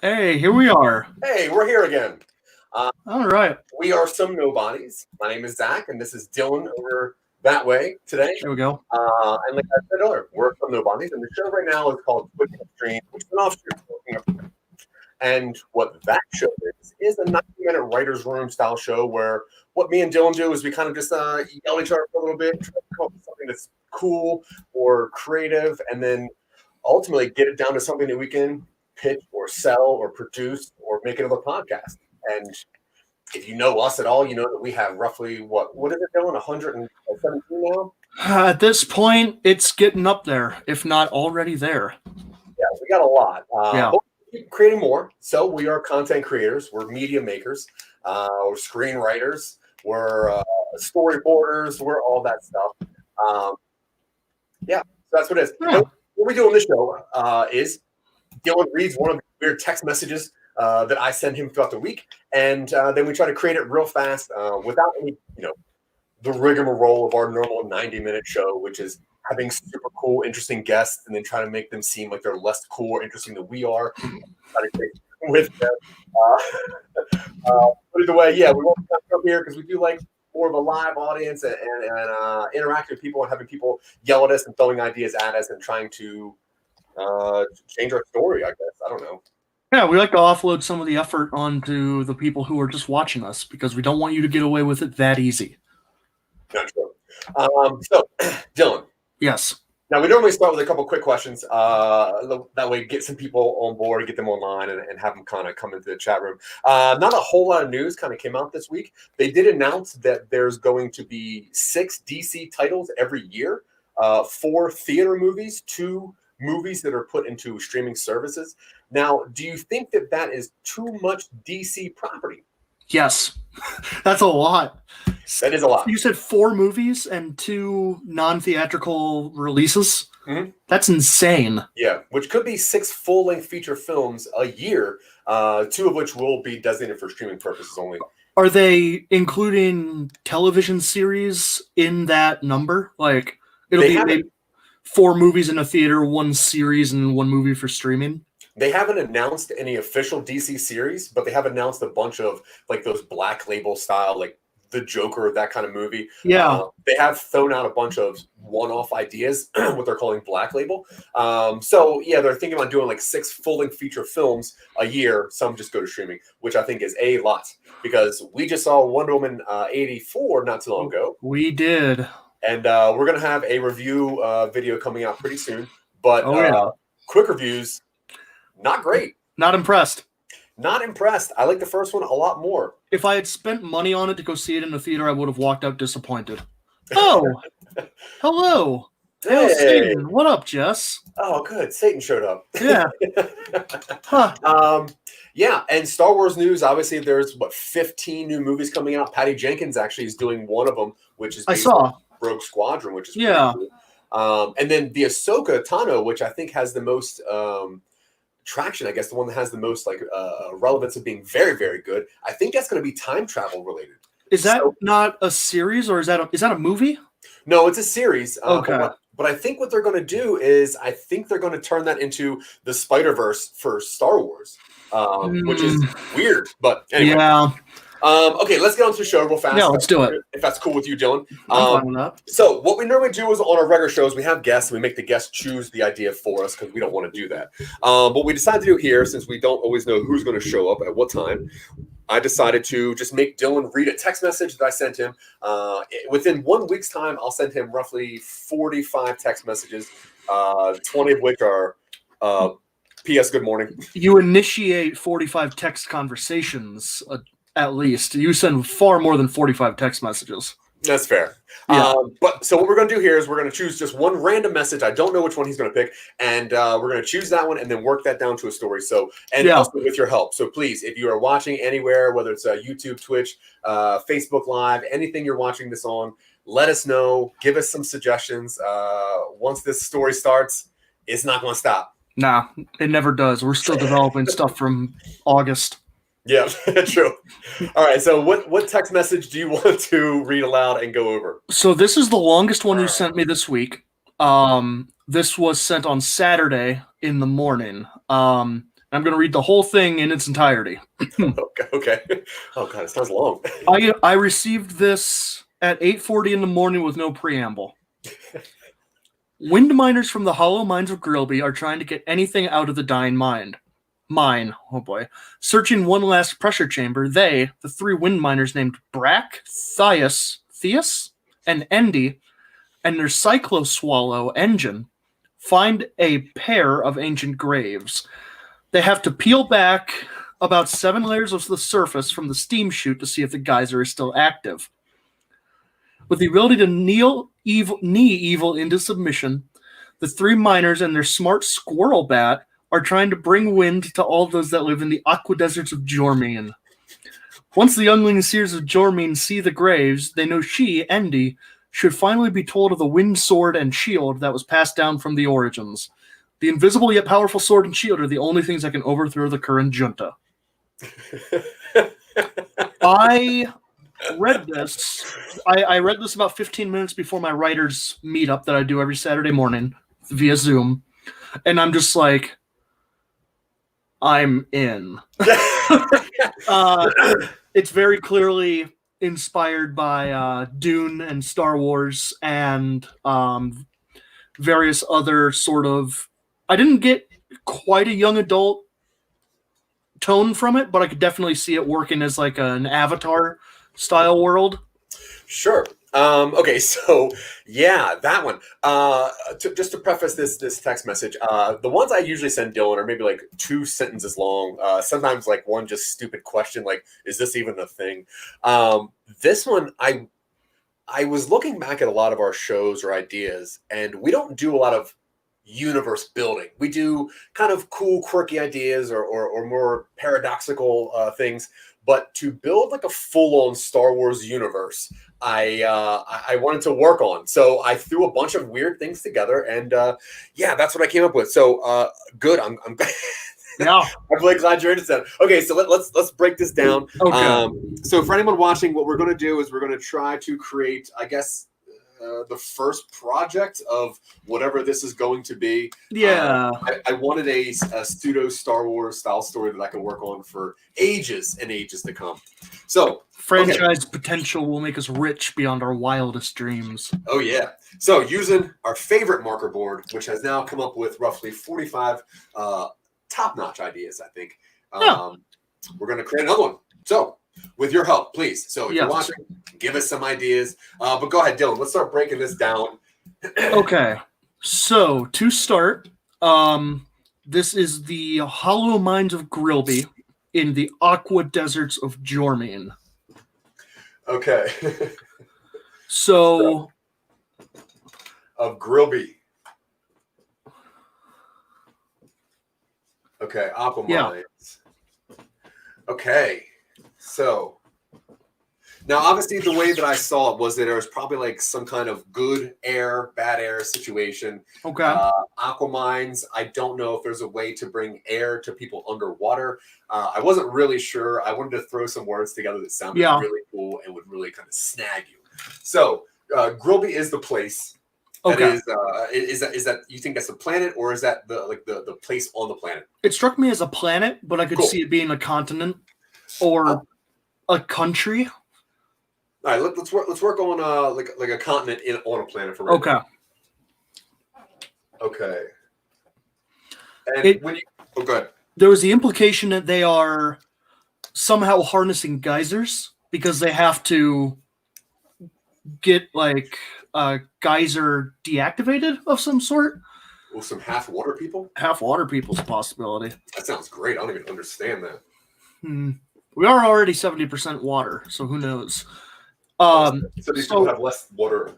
Hey, here we are. Hey, we're here again. All right. We are Some Nobodies. My name is Zach, and this is Dylan over that way today. There we go. And like I said earlier, we're Some Nobodies, and the show right now is called Twitching UpStream, which is an offshoot. And what that show is a 90-minute writer's room style show where what me and Dylan do is we kind of just yell at each other for a little bit, try to come up with something that's cool or creative, and then ultimately get it down to something that we can pitch or sell or produce or make another podcast. And if you know us at all, you know that we have roughly what is it, Dylan? 117 now? At this point, it's getting up there, if not already there. Yeah, we got a lot. Yeah. But we keep creating more. So we are content creators. We're media makers. We're screenwriters. We're storyboarders. We're all that stuff. Yeah, so that's what it is. Yeah. What we do on this show is Dylan reads one of the weird text messages that I send him throughout the week, and then we try to create it real fast without any, the rigmarole of our normal 90-minute show, which is having super cool, interesting guests, and then try to make them seem like they're less cool or interesting than we are. Try to create with them. But either way, yeah, we want to come here because we do like more of a live audience and interact with people and having people yell at us and throwing ideas at us and trying to change our story, I guess. I don't know. Yeah, we like to offload some of the effort onto the people who are just watching us because we don't want you to get away with it that easy. Not true. So, Dylan. Yes. Now, we normally start with a couple quick questions. That way, get some people on board, get them online, and have them kind of come into the chat room. Not a whole lot of news kind of came out this week. They did announce that there's going to be 6 DC titles every year, 4 theater movies, 2 movies that are put into streaming services. Now, do you think that that is too much DC property? Yes. That's a lot. That is a lot. You said 4 movies and 2 non-theatrical releases? Mm-hmm. That's insane. Yeah, which could be 6 full-length feature films a year, 2 of which will be designated for streaming purposes only. Are they including television series in that number? Like, it'll be maybe 4 movies in a theater, 1 series, and 1 movie for streaming? They haven't announced any official DC series, but they have announced a bunch of like those Black Label style, like the Joker, that kind of movie. Yeah. They have thrown out a bunch of one-off ideas, what they're calling Black Label. So yeah, they're thinking about doing like 6 full-length feature films a year. Some just go to streaming, which I think is a lot because we just saw Wonder Woman 84 not too long ago. We did. And we're going to have a review video coming out pretty soon. But quick reviews, not great. Not impressed. Not impressed. I like the first one a lot more. If I had spent money on it to go see it in the theater, I would have walked out disappointed. Oh, hello. Hey. Satan. What up, Jess? Oh, good. Satan showed up. Yeah. Huh. Yeah, and Star Wars news, obviously there's, 15 new movies coming out. Patty Jenkins actually is doing one of them, which is based on Rogue Squadron, which is pretty cool. And then the Ahsoka Tano, which I think has the most traction, I guess the one that has the most relevance of being very, very good. I think that's going to be time travel related. Is that not a series or is that a movie? No, it's a series. Okay. But I think what they're going to do is I think they're going to turn that into the Spider-Verse for Star Wars, which is weird. But anyway. Yeah. Okay, let's get on to the show real fast. Yeah, let's do it. If that's cool with you, Dylan. I'm fine with that. So what we normally do is on our regular shows, we have guests and we make the guests choose the idea for us because we don't want to do that. But we decided to do here, since we don't always know who's going to show up at what time, I decided to just make Dylan read a text message that I sent him. Within 1 week's time, I'll send him roughly 45 text messages, 20 of which are P.S. Good morning. You initiate 45 text conversations, at least. You send far more than 45 text messages. That's fair. Yeah. But so what we're going to do here is we're going to choose just one random message. I don't know which one he's going to pick, and we're going to choose that one and then work that down to a story. So, and also with your help. So please, if you are watching anywhere, whether it's YouTube, Twitch, Facebook Live, anything you're watching this on, let us know. Give us some suggestions. Once this story starts, it's not going to stop. Nah, it never does. We're still developing stuff from August. Yeah, true. All right, so what text message do you want to read aloud and go over? So this is the longest one you sent me this week. This was sent on Saturday in the morning. I'm going to read the whole thing in its entirety. Okay. Oh, God, it sounds long. I received this at 8:40 in the morning with no preamble. Wind miners from the hollow mines of Grilby are trying to get anything out of the dying mine. Oh boy. Searching one last pressure chamber, they, the three wind miners named Brack, Theus, and Endy, and their cyclo-swallow engine, find a pair of ancient graves. They have to peel back about 7 layers of the surface from the steam chute to see if the geyser is still active. With the ability to knee evil into submission, the three miners and their smart squirrel bat are trying to bring wind to all those that live in the aqua deserts of Jormine. Once the youngling seers of Jormine see the graves, they know she, Endy, should finally be told of the wind sword and shield that was passed down from the origins. The invisible yet powerful sword and shield are the only things that can overthrow the current junta. I read this. I read this about 15 minutes before my writers' meetup that I do every Saturday morning via Zoom, and I'm just like, I'm in. It's very clearly inspired by Dune and Star Wars and various other sort of... I didn't get quite a young adult tone from it, but I could definitely see it working as like an Avatar style world. Sure. Okay, so yeah, that one. Just to preface this text message, the ones I usually send Dylan are maybe like 2 sentences long. Sometimes like one just stupid question, like, is this even a thing? This one, I was looking back at a lot of our shows or ideas, and we don't do a lot of universe building. We do kind of cool, quirky ideas or more paradoxical things. But to build like a full-on Star Wars universe, I wanted to work on. So I threw a bunch of weird things together, and yeah, that's what I came up with. So good. I'm yeah. I'm really glad you're interested. Okay, so let's break this down. Okay. So for anyone watching, what we're going to do is we're going to try to create, I guess, the first project of whatever this is going to be. Yeah. I wanted a pseudo Star Wars style story that I could work on for ages and ages to come. So franchise potential will make us rich beyond our wildest dreams. Oh yeah. So using our favorite marker board, which has now come up with roughly 45 top-notch ideas, I think. We're going to create another one. So with your help, please. So if you're watching, give us some ideas. But go ahead, Dylan. Let's start breaking this down. Okay. So to start, this is the hollow mines of Grilby in the aqua deserts of Jormine. Okay. So of Grilby. Okay, aqua mines. Okay. So now, obviously, the way that I saw it was that there was probably like some kind of good air, bad air situation. Okay. Aqua mines. I don't know if there's a way to bring air to people underwater. I wasn't really sure. I wanted to throw some words together that sounded really cool and would really kind of snag you. So, Grilby is the place. Okay. Is that you think that's a planet, or is that the place on the planet? It struck me as a planet, but I could see it being a continent or a country. All right, let's work on like a continent on a planet for right now. Okay. And when you go ahead. There was the implication that they are somehow harnessing geysers because they have to get like a geyser deactivated of some sort. Well, some half water people? Half water people's a possibility. That sounds great. I don't even understand that. We are already 70% water, so who knows? So these people have less water.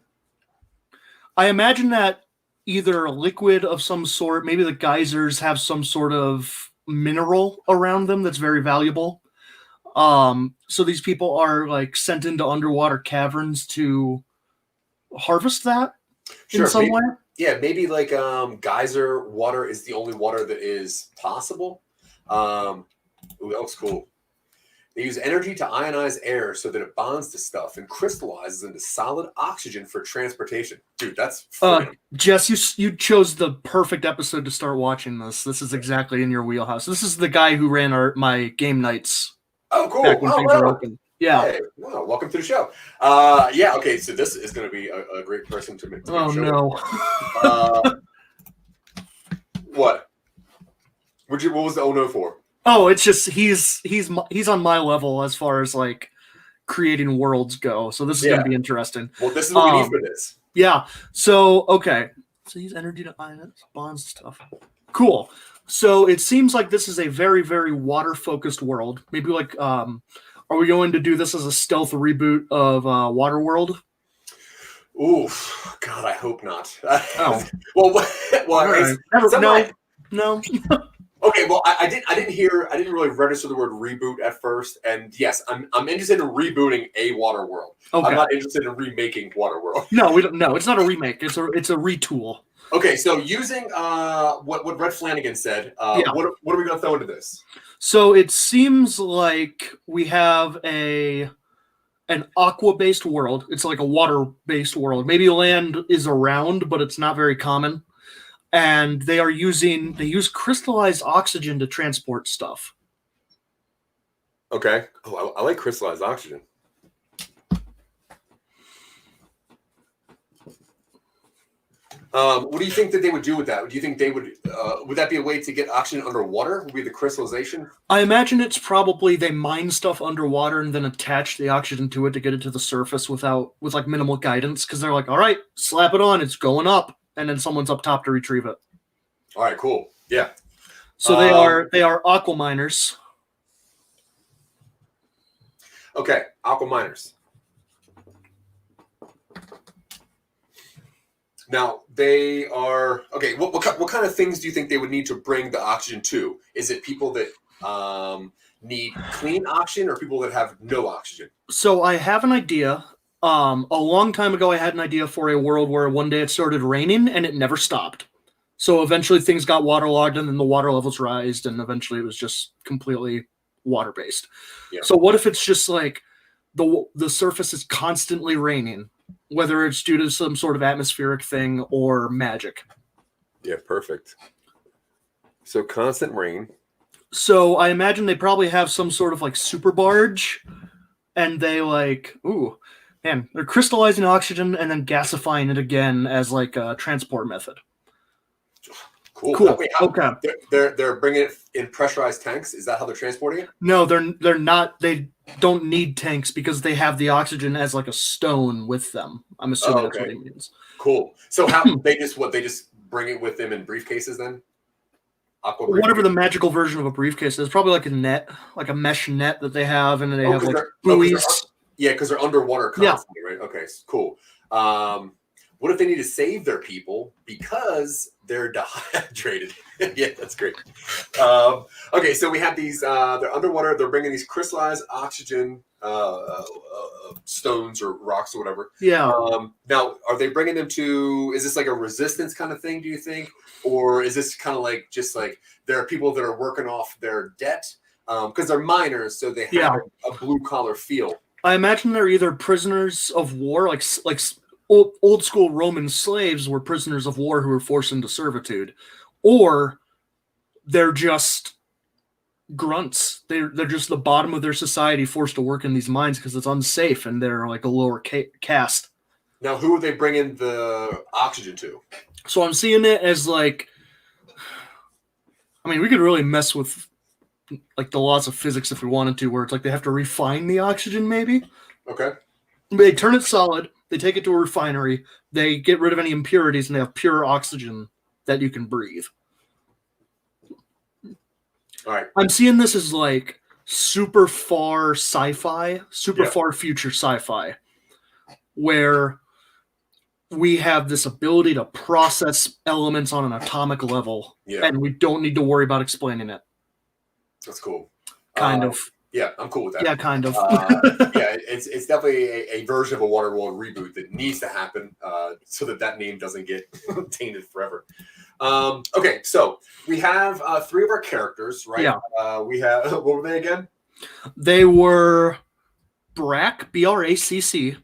I imagine that either a liquid of some sort, maybe the geysers have some sort of mineral around them that's very valuable. So these people are like sent into underwater caverns to harvest that in some way. Yeah, maybe like geyser water is the only water that is possible. Ooh, that was cool. They use energy to ionize air so that it bonds to stuff and crystallizes into solid oxygen for transportation. Dude, that's Jess, you chose the perfect episode to start watching this. This is exactly in your wheelhouse. This is the guy who ran my game nights. Oh, cool. Back when things were open. Yeah. Hey, well, welcome to the show. Yeah, okay, so this is going to be a great person to make. Oh, no. What? What was the oh no for? Oh, it's just he's on my level as far as like creating worlds go. So this is going to be interesting. Well, this is what we need for this. Yeah. So okay. So he's energy to ionize bonds stuff. Cool. So it seems like this is a very, very water focused world. Maybe like are we going to do this as a stealth reboot of Waterworld? Oof, God, I hope not. Oh. well, right. No. Okay, well, I didn't really register the word reboot at first, and yes, I'm interested in rebooting a Waterworld. Okay. I'm not interested in remaking Waterworld. No, we don't. No, it's not a remake. It's a retool. Okay, so using what Red Flanagan said, what are we going to throw into this? So it seems like we have an aqua-based world. It's like a water-based world. Maybe land is around, but it's not very common. And they use crystallized oxygen to transport stuff. Okay. Oh, I like crystallized oxygen. What do you think that they would do with that? Do you think they would that be a way to get oxygen underwater? Would be the crystallization? I imagine it's probably they mine stuff underwater and then attach the oxygen to it to get it to the surface with like minimal guidance, because they're like, all right, slap it on, it's going up. And then someone's up top to retrieve it. All right, cool. Yeah. So they are aqua miners. Okay, aqua miners. Now they are okay. What kind of things do you think they would need to bring the oxygen to? Is it people that need clean oxygen, or people that have no oxygen? So I have an idea. A long time ago, I had an idea for a world where one day it started raining and it never stopped. So eventually things got waterlogged and then the water levels rised, and eventually it was just completely water-based. Yeah. So what if it's just like the surface is constantly raining, whether it's due to some sort of atmospheric thing or magic? Yeah, perfect. So constant rain. So I imagine they probably have some sort of like super barge, and they like, man, they're crystallizing oxygen and then gasifying it again as like a transport method. Cool. Wait, okay. They're bringing it in pressurized tanks. Is that how they're transporting it? No, they're not. They don't need tanks because they have the oxygen as like a stone with them. I'm assuming that's what it means. Cool. So how they just bring it with them in briefcases then? Whatever the magical version of a briefcase is, probably like a net, like a mesh net that they have, and then they have like buoys. Yeah, because they're underwater constantly, right? Okay, cool. What if they need to save their people because they're dehydrated? Yeah, that's great. Okay, so we have these, they're underwater, they're bringing these crystallized oxygen stones or rocks or whatever. Yeah. Now, are they bringing them to, is this like a resistance kind of thing, do you think? Or is this kind of like, just like, there are people that are working off their debt? Because they're miners, so they have a blue-collar feel. I imagine they're either prisoners of war, like old school Roman slaves were prisoners of war who were forced into servitude, or they're just grunts. They're just the bottom of their society forced to work in these mines because it's unsafe and they're like a lower caste. Now, who are they bringing the oxygen to? So I'm seeing it as like, I mean, we could really mess with like the laws of physics if we wanted to, where it's like they have to refine the oxygen maybe. Okay. They turn it solid. They take it to a refinery. They get rid of any impurities, and they have pure oxygen that you can breathe. All right. I'm seeing this as like super far sci-fi, super far future sci-fi. where we have this ability to process elements on an atomic level, and we don't need to worry about explaining it. That's cool. Kind of. Yeah, I'm cool with that. Yeah, kind of. Yeah, it's definitely a version of a Waterworld reboot that needs to happen so that name doesn't get tainted forever. Okay, so we have 3 of our characters, right? Yeah. We have, what were they again? They were Brack, Bracc,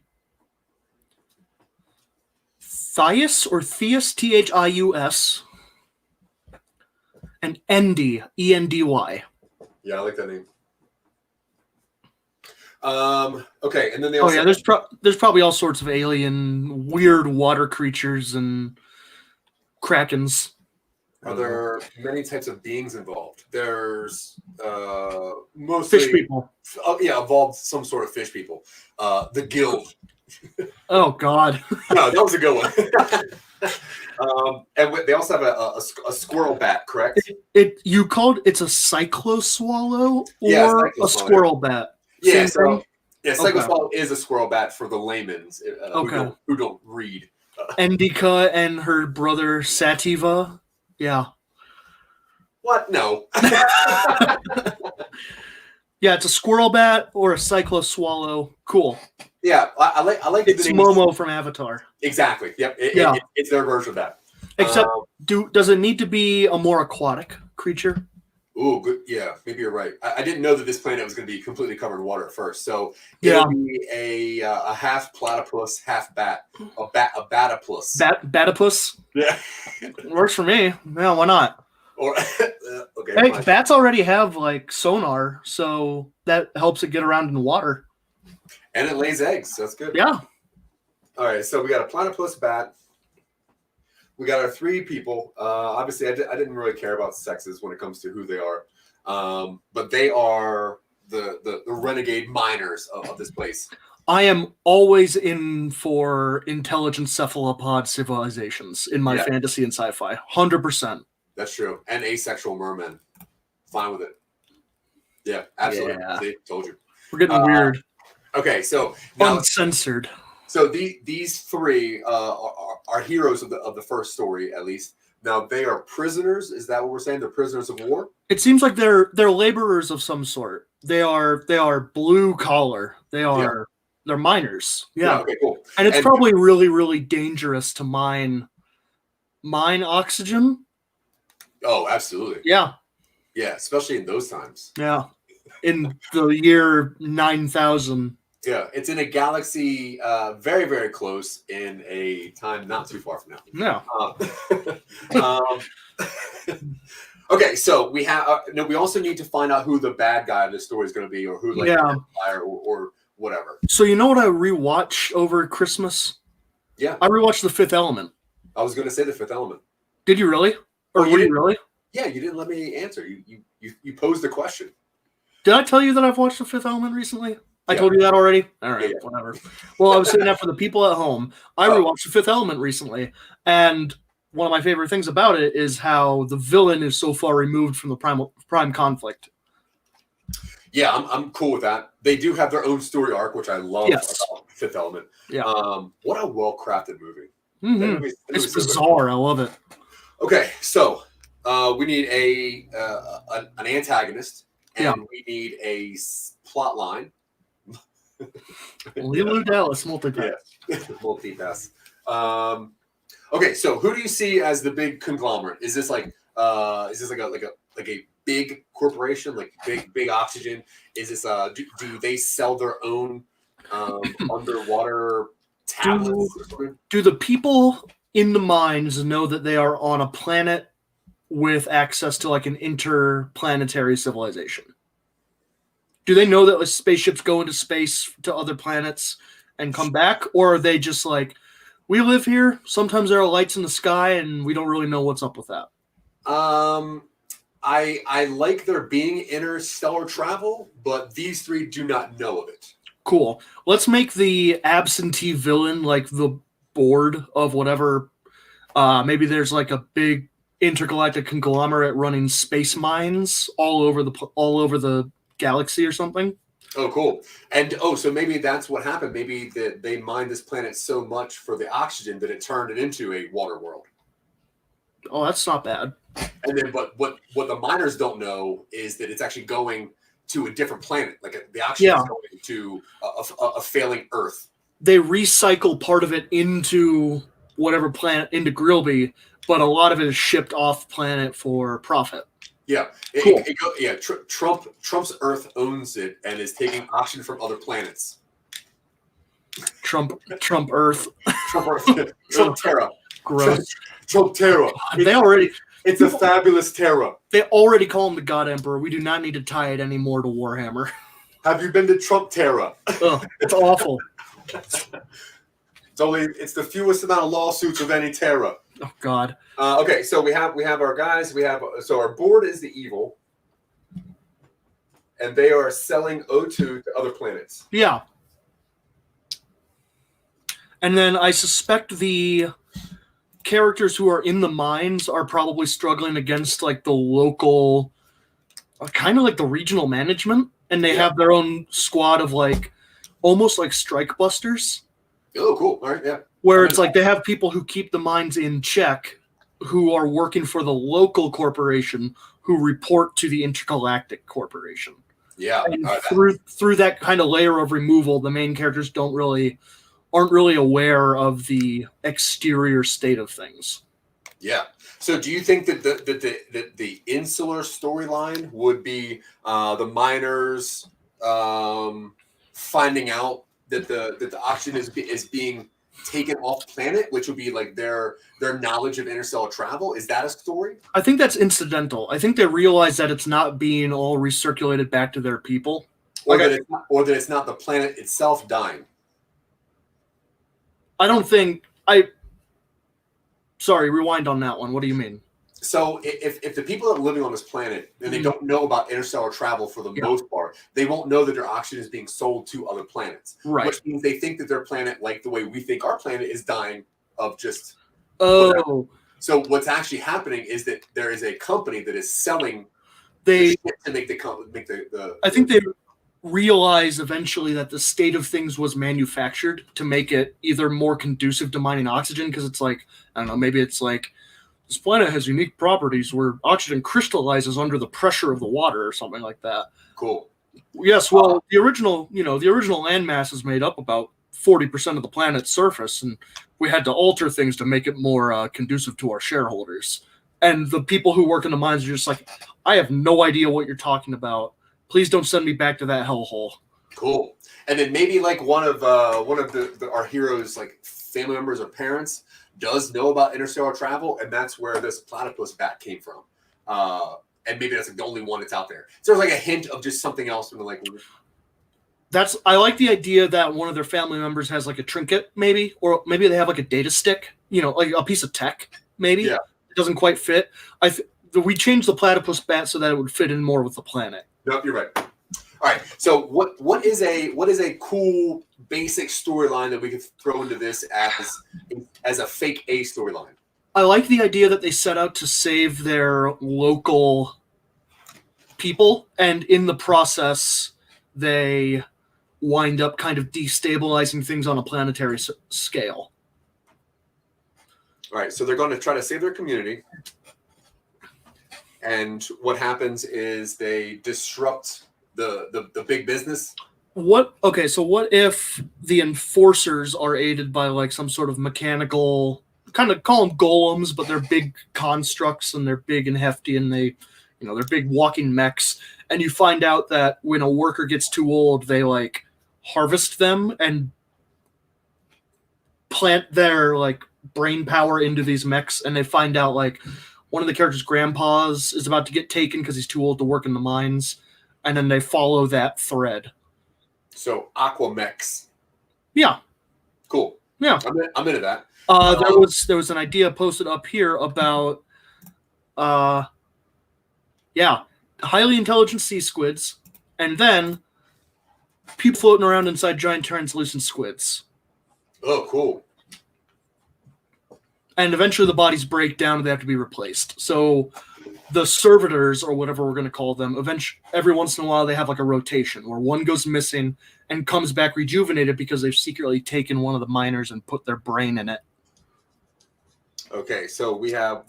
Thius or Theus, Thius, and Endy, Endy. Yeah, I like that name. Okay, and then they also... Oh, yeah, there's probably all sorts of alien, weird water creatures and krakens. Are there many types of beings involved? There's mostly... Fish people. Yeah, involved some sort of fish people. The Guild. Oh, God. No, that was a good one. And they also have a squirrel bat, correct? It's a cycloswallow or a squirrel bat. Yeah, cycloswallow is a squirrel bat for the layman's who don't read. Endika and her brother Sativa. Yeah. What? No. Yeah, it's a squirrel bat or a cycloswallow. Cool. Yeah, I like it's Momo from Avatar. Exactly. Yep. It's their version of that. Except, does it need to be a more aquatic creature? Oh, good. Yeah, maybe you're right. I didn't know that this planet was going to be completely covered in water at first. So it'll be a half platypus, half bat, a batapus. Batapus. Yeah, works for me. Yeah, why not? Or okay. Hey, bats already have like sonar, so that helps it get around in water. And it lays eggs. So that's good. Yeah. All right. So we got a platypus bat. We got our 3 people. Obviously, I didn't really care about sexes when it comes to who they are, but they are the renegade miners of this place. I am always in for intelligent cephalopod civilizations in my fantasy and sci-fi. 100%. That's true. And asexual mermen. Fine with it. Yeah, absolutely. Yeah. See, told you. We're getting weird. Okay, so now, uncensored. So these 3 are heroes of the first story, at least. Now they are prisoners. Is that what we're saying? They're prisoners of war. It seems like they're laborers of some sort. They are blue collar. They're miners. Yeah. Okay. Cool. And it's probably really, really dangerous to mine oxygen. Oh, absolutely. Yeah. Yeah, especially in those times. Yeah. In the year 9000. Yeah, it's in a galaxy very, very close in a time not too far from now. No. Okay, so we have. We also need to find out who the bad guy of the story is going to be, or who or whatever. So you know what I rewatch over Christmas? Yeah, I rewatched The Fifth Element. I was going to say The Fifth Element. Did you really? Or were you really? Yeah, you didn't let me answer. You posed a question. Did I tell you that I've watched The Fifth Element recently? I told you that already? All right, whatever. Well, I was saying that for the people at home. I rewatched The Fifth Element recently, and one of my favorite things about it is how the villain is so far removed from the prime conflict. Yeah, I'm cool with that. They do have their own story arc, which I love about Fifth Element. Yeah. What a well-crafted movie. Mm-hmm. It's bizarre. I love it. Okay, so we need an antagonist, and we need a plot line. Lulu Dallas, multipass. Yeah. Multipass. Okay, so who do you see as the big conglomerate? Is this like a big corporation, like big oxygen? Is this do they sell their own underwater tablets? Do the people in the mines know that they are on a planet with access to like an interplanetary civilization? Do they know that spaceships go into space to other planets and come back? Or are they just like, we live here, sometimes there are lights in the sky, and we don't really know what's up with that? I like there being interstellar travel, but these 3 do not know of it. Cool. Let's make the absentee villain like the board of whatever. Maybe there's like a big intergalactic conglomerate running space mines all over the galaxy or something. Oh, cool. And so maybe that's what happened. Maybe they mined this planet so much for the oxygen that it turned it into a water world. Oh, that's not bad. And then, but what the miners don't know is that it's actually going to a different planet. Like the oxygen is going to a failing Earth. They recycle part of it into whatever planet, into Grilby, but a lot of it is shipped off planet for profit. Yeah, Cool. Trump's Earth owns it and is taking oxygen from other planets. Trump Earth. Trump Terra. Gross. Trump Terra. It's a fabulous Terra. They already call him the God Emperor. We do not need to tie it anymore to Warhammer. Have you been to Trump Terra? Ugh, it's awful. It's the fewest amount of lawsuits of any Terra. Oh God. Okay, so we have our guys. So our board is the evil, and they are selling O2 to other planets. Yeah. And then I suspect the characters who are in the mines are probably struggling against like the local, kind of like the regional management, and they have their own squad of like almost like strike busters. Oh, cool. All right, yeah. Where it's like they have people who keep the mines in check, who are working for the local corporation, who report to the intergalactic corporation. Yeah. And through that kind of layer of removal, the main characters aren't really aware of the exterior state of things. Yeah. So do you think that the insular storyline would be the miners finding out that the oxygen is being taken off planet, which would be like their knowledge of interstellar travel? Is that a story? I think that's incidental. I think they realize that it's not being all recirculated back to their people. Or that it's not the planet itself dying. I don't think Sorry, rewind on that one. What do you mean? So if the people that are living on this planet and they don't know about interstellar travel for the most part, they won't know that their oxygen is being sold to other planets. Right. Which means they think that their planet, like the way we think our planet, is dying of just. Oh. So what's actually happening is that there is a company that is selling the shit to make the. I think they realize eventually that the state of things was manufactured to make it either more conducive to mining oxygen, because it's like, I don't know, maybe it's like, this planet has unique properties where oxygen crystallizes under the pressure of the water or something like that. Cool. Yes, well, the original landmass is made up about 40% of the planet's surface, and we had to alter things to make it more conducive to our shareholders. And the people who work in the mines are just like, I have no idea what you're talking about. Please don't send me back to that hellhole. Cool. And then maybe like one of our heroes, like family members or parents, does know about interstellar travel, and that's where this platypus bat came from. And maybe that's like the only one that's out there. So there's like a hint of just something else. Like, I like the idea that one of their family members has like a trinket, maybe, or maybe they have like a data stick, like a piece of tech, maybe. Yeah. It doesn't quite fit. We changed the platypus bat so that it would fit in more with the planet. Nope, you're right. All right. So what is a cool basic storyline that we could throw into this as a fake A storyline? I like the idea that they set out to save their local people, and in the process, they wind up kind of destabilizing things on a planetary scale. All right. So they're going to try to save their community. And what happens is they disrupt the big business. So what if the enforcers are aided by like some sort of mechanical, kind of call them golems, but they're big constructs and they're big and hefty and they're big walking mechs. And you find out that when a worker gets too old, they like harvest them and plant their like brain power into these mechs. And they find out like one of the characters' grandpas is about to get taken because he's too old to work in the mines. And then they follow that thread. So Aquamechs. Yeah. Cool. Yeah. I'm into that. There was an idea posted up here about highly intelligent sea squids, and then people floating around inside giant translucent squids. Oh, cool. And eventually the bodies break down and they have to be replaced. So the servitors, or whatever we're going to call them, every once in a while they have like a rotation where one goes missing and comes back rejuvenated because they've secretly taken one of the miners and put their brain in it. Okay, so we have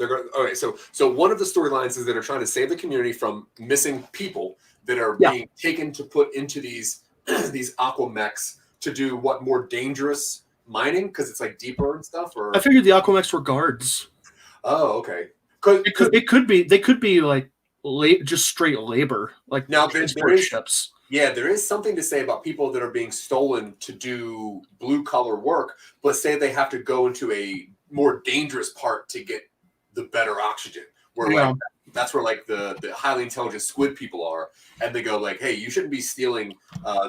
so one of the storylines is that they're trying to save the community from missing people that are being taken to put into these these aqua mechs to do what, more dangerous mining because it's like deeper and stuff. Or I figured the aqua mechs were guards. Oh, okay. It could be they could be like just straight labor, like now transport ships. Yeah, there is something to say about people that are being stolen to do blue collar work, but say they have to go into a more dangerous part to get the better oxygen. Where like that's where like the highly intelligent squid people are, and they go like, hey, you shouldn't be stealing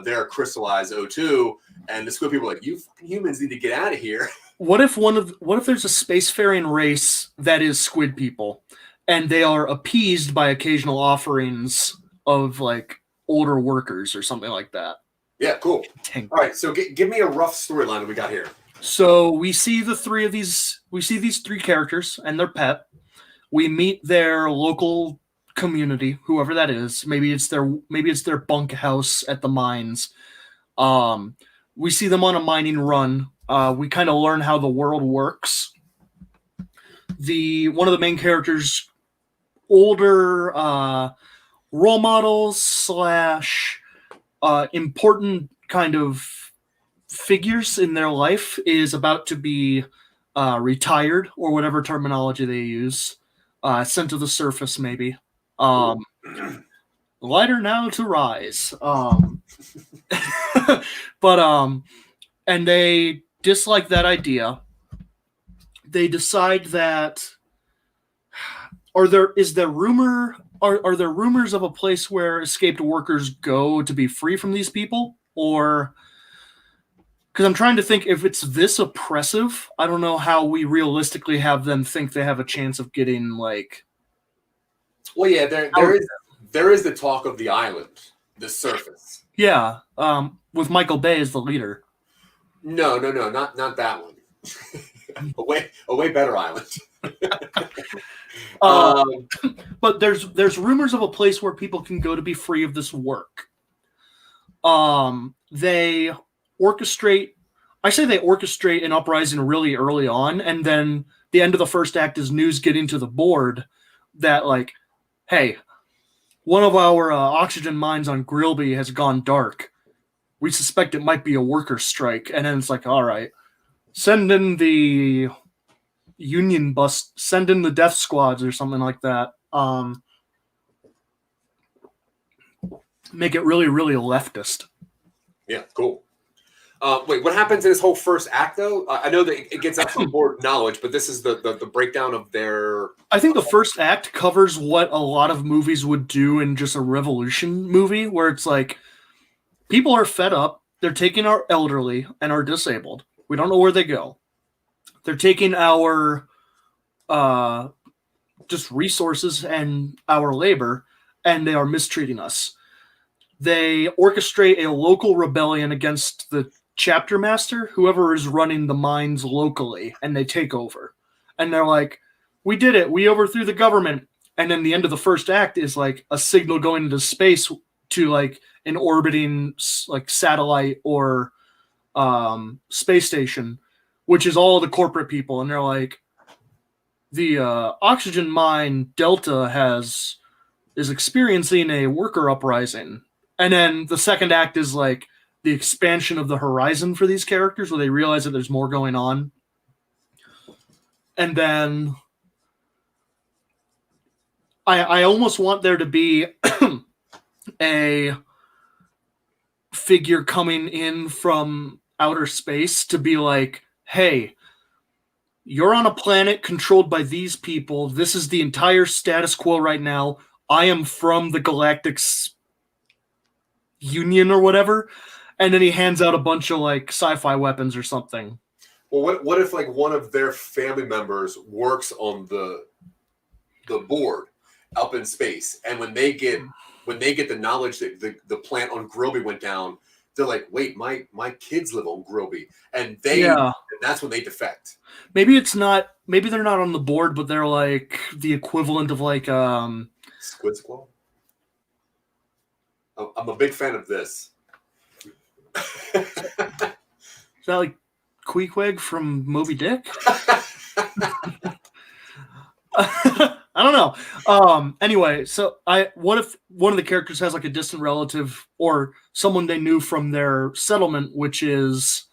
their crystallized O2, and the squid people are like, you fucking humans need to get out of here. What if there's a spacefaring race that is squid people, and they are appeased by occasional offerings of like older workers or something like that? Yeah, cool. All right, so give me a rough storyline that we got here. So we see these three characters and their pet. We meet their local community, whoever that is. Maybe it's their bunk house at the mines. We see them on a mining run. We kind of learn how the world works. One of the main characters, older role models / important kind of figures in their life, is about to be retired, or whatever terminology they use, sent to the surface maybe. Lighter now to rise. But and they dislike that idea. They decide that are there rumors of a place where escaped workers go to be free from these people? Or because I'm trying to think, if it's this oppressive, I don't know how we realistically have them think they have a chance of getting like. Well, yeah, there is the talk of the island, the surface. Yeah, with Michael Bay as the leader. No, not that one. a way better island. But there's rumors of a place where people can go to be free of this work. They orchestrate an uprising really early on, and then the end of the first act is news getting to the board that like, hey, one of our oxygen mines on Grilby has gone dark. We suspect it might be a worker strike. And then it's like, all right, send in the union bus, send in the death squads or something like that. Make it really, really leftist. Yeah, cool. Wait, what happens in this whole first act, though? I know that it gets up to board knowledge, but this is the breakdown of their... I think the first act covers what a lot of movies would do in just a revolution movie, where it's like, people are fed up, they're taking our elderly and our disabled. We don't know where they go. They're taking our just resources and our labor, and they are mistreating us. They orchestrate a local rebellion against the chapter master, whoever is running the mines locally, and they take over. And they're like, we did it. We overthrew the government. And then the end of the first act is like a signal going into space to like an orbiting like satellite or space station, which is all the corporate people. And they're like, the oxygen mine Delta is experiencing a worker uprising. And then the second act is like the expansion of the horizon for these characters, where they realize that there's more going on. And then I almost want there to be a figure coming in from outer space to be like, hey, you're on a planet controlled by these people. This is the entire status quo right now. I am from the Galactic Union or whatever. And then he hands out a bunch of like sci-fi weapons or something. Well, what if like one of their family members works on the board up in space, and when they get the knowledge that the plant on Grilby went down, they're like, wait, my kids live on Grilby, and they And that's when they defect. Maybe it's not. Maybe they're not on the board, but they're like the equivalent of like Squid Squall. I'm a big fan of this. Is that like Queequeg from Moby Dick? I don't know. Anyway, so what if one of the characters has like a distant relative or someone they knew from their settlement, which is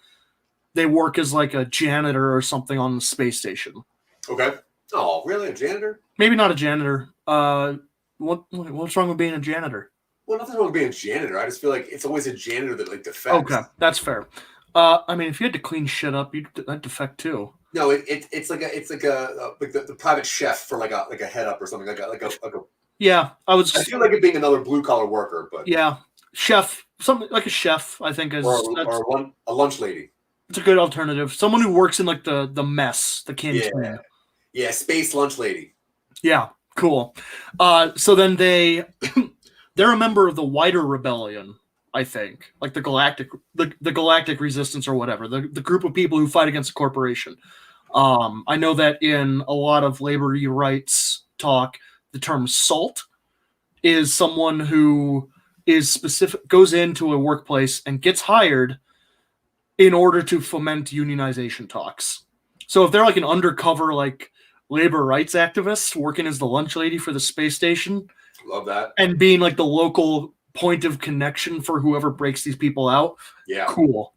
they work as like a janitor or something on the space station. Okay. Oh, really? A janitor? Maybe not a janitor. What's wrong with being a janitor? Well, nothing's wrong with being a janitor. I just feel like it's always a janitor that like defects. Okay, that's fair. I mean, if you had to clean shit up, that'd defect too. No, it's like the private chef for like a head up or something like a. Yeah, I feel like it being another blue collar worker, but yeah, chef, something like a chef. I think is or a lunch lady. It's a good alternative. Someone who works in like the mess, the canteen. Yeah, space lunch lady. Yeah, cool. So then they're a member of the Wider Rebellion, I think, like the Galactic Resistance or whatever, the group of people who fight against the corporation. I know that in a lot of labor rights talk, the term SALT is someone who goes into a workplace and gets hired in order to foment unionization talks. So if they're like an undercover like labor rights activist working as the lunch lady for the space station, love that, and being like the local point of connection for whoever breaks these people out, cool,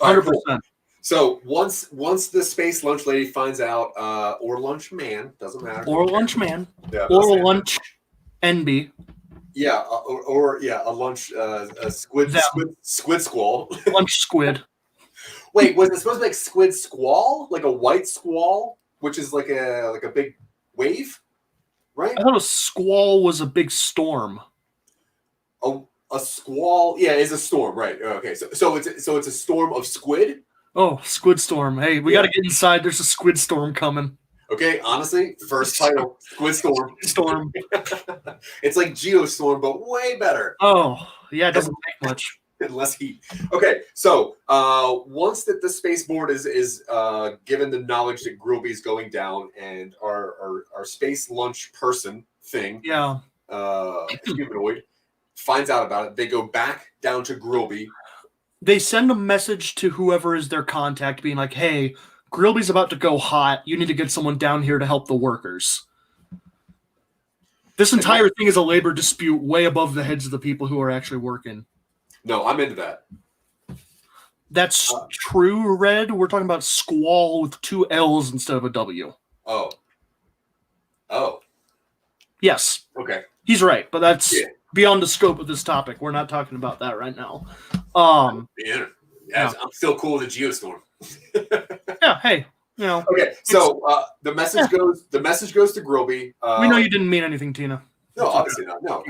100%. Cool. So once the space lunch lady finds out, or lunch man, doesn't matter, or lunch man, or a lunch NB. Yeah, or a lunch a squid squall. Lunch squid. Wait, was it supposed to be like squid squall? Like a white squall, which is like a big wave? Right? I thought a squall was a big storm. A squall, is a storm, right? Okay, so it's a storm of squid? Oh, squid storm. Hey, we got to get inside. There's a squid storm coming. Okay, honestly, first title, Squid Storm. Storm. It's like Geostorm, but way better. Oh, yeah, it doesn't take much. Less heat. Okay, so once that the space board is given the knowledge that Grillby is going down and our space lunch person thing, humanoid, finds out about it, they go back down to Grillby. They send a message to whoever is their contact being like, hey, Grillby's about to go hot. You need to get someone down here to help the workers. This entire thing is a labor dispute way above the heads of the people who are actually working. No, I'm into that. That's true, Red. We're talking about squall with 2 L's instead of a W. Oh. Yes. Okay. He's right, but that's beyond the scope of this topic. We're not talking about that right now. I'm still cool with the Geostorm. Yeah, hey, you know. Okay, so the message goes to Grillby. We know you didn't mean anything, Tina. No, obviously not. No.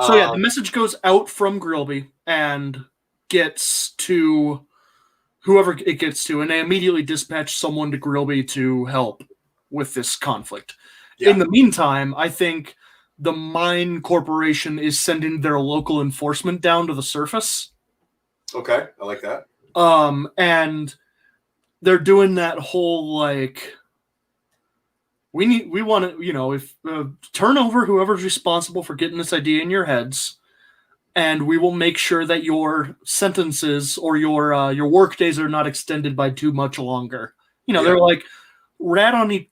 So the message goes out from Grillby and gets to whoever it gets to, and they immediately dispatch someone to Grillby to help with this conflict. Yeah. In the meantime, I think the Mine Corporation is sending their local enforcement down to the surface. Okay, I like that. And they're doing that whole like we want to, you know, if turn over whoever's responsible for getting this idea in your heads, and we will make sure that your sentences or your work days are not extended by too much longer. You know, they're like rat on a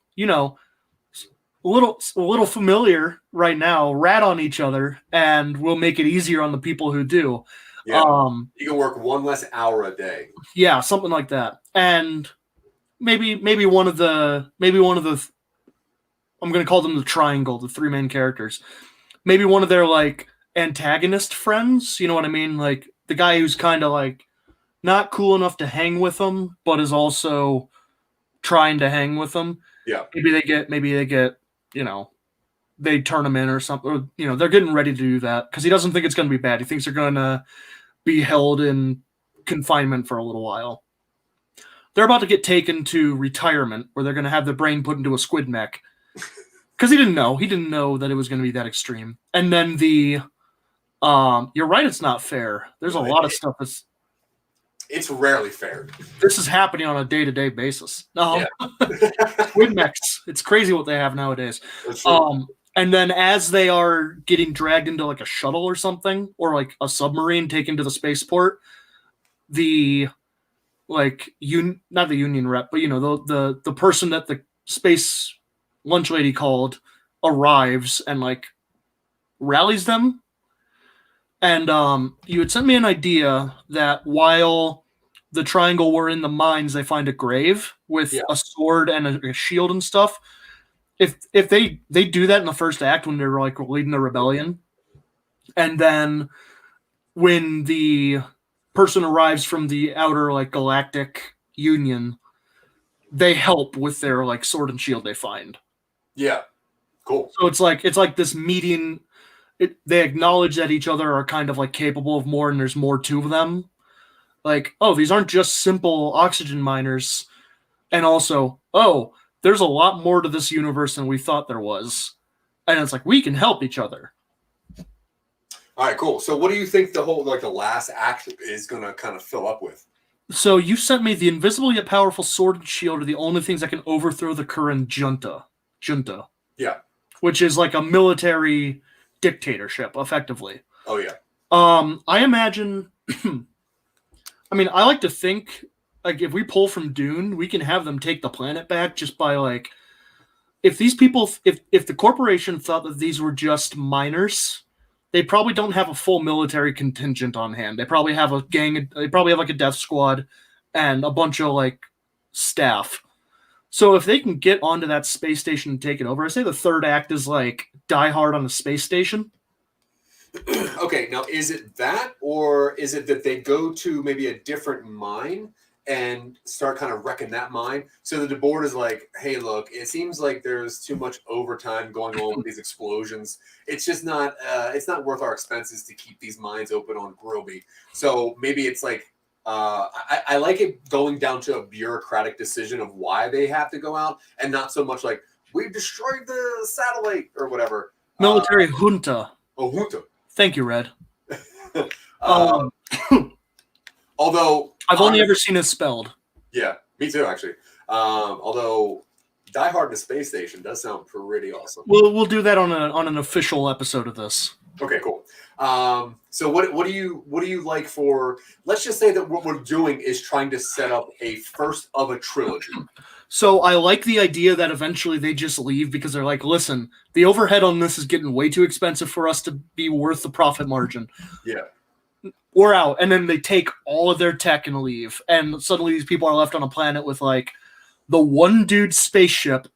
little familiar right now, rat on each other, and we'll make it easier on the people who do. Yeah. You can work 1 less hour a day. Yeah, something like that. And maybe one of the I'm going to call them the triangle, the 3 main characters. Maybe one of their like antagonist friends, you know what I mean? Like the guy who's kind of like not cool enough to hang with them, but is also trying to hang with them. Yeah. Maybe they get, you know, they turn him in or something. Or, you know, they're getting ready to do that because he doesn't think it's going to be bad. He thinks they're going to be held in confinement for a little while. They're about to get taken to retirement where they're going to have the brain put into a squid mech. Because he didn't know that it was going to be that extreme. And then you're right, it's not fair. There's a lot of stuff that's... It's rarely fair. This is happening on a day-to-day basis. Winmex. It's crazy what they have nowadays. And then as they are getting dragged into like a shuttle or something, or like a submarine taken to the spaceport, the like not the union rep, but the person that the space lunch lady called arrives and like rallies them. And you had sent me an idea that while the Triangle were in the mines, they find a grave with a sword and a shield and stuff. If they do that in the first act when they're like leading the rebellion, and then when the person arrives from the outer like galactic union, they help with their like sword and shield they find. Yeah, cool. So it's like this meeting. They acknowledge that each other are kind of like capable of more, and there's more to them. Like, oh, these aren't just simple oxygen miners, and also, oh, there's a lot more to this universe than we thought there was. And it's like, we can help each other. All right, cool. So what do you think the last act is going to kind of fill up with? So you sent me the invisible yet powerful sword and shield are the only things that can overthrow the current junta. Yeah. Which is like a military dictatorship, effectively. Oh, yeah. I imagine... I mean, I like to think... Like, if we pull from Dune, we can have them take the planet back just by, like... If these people... If the corporation thought that these were just miners, they probably don't have a full military contingent on hand. They probably have a gang... They probably have, like, a death squad and a bunch of, like, staff. So if they can get onto that space station and take it over, I say the third act is, like, Die Hard on a space station. Okay, now, is it that, or is it that they go to maybe a different mine and start kind of wrecking that mine? So the board is like, hey, look, it seems like there's too much overtime going on with these explosions. It's just not worth our expenses to keep these mines open on Grilby. So maybe it's like, I like it going down to a bureaucratic decision of why they have to go out, and not so much like, we've destroyed the satellite or whatever. Military junta. Oh, junta. Thank you, Red. Although I've only ever seen it spelled. Yeah, me too, actually. Although Die Hard in a space station does sound pretty awesome. We'll do that on an official episode of this. Okay, cool. So what do you like for? Let's just say that what we're doing is trying to set up a first of a trilogy. So I like the idea that eventually they just leave because they're like, listen, the overhead on this is getting way too expensive for us to be worth the profit margin. Yeah. We're out. And then they take all of their tech and leave. And suddenly these people are left on a planet with like the one dude spaceship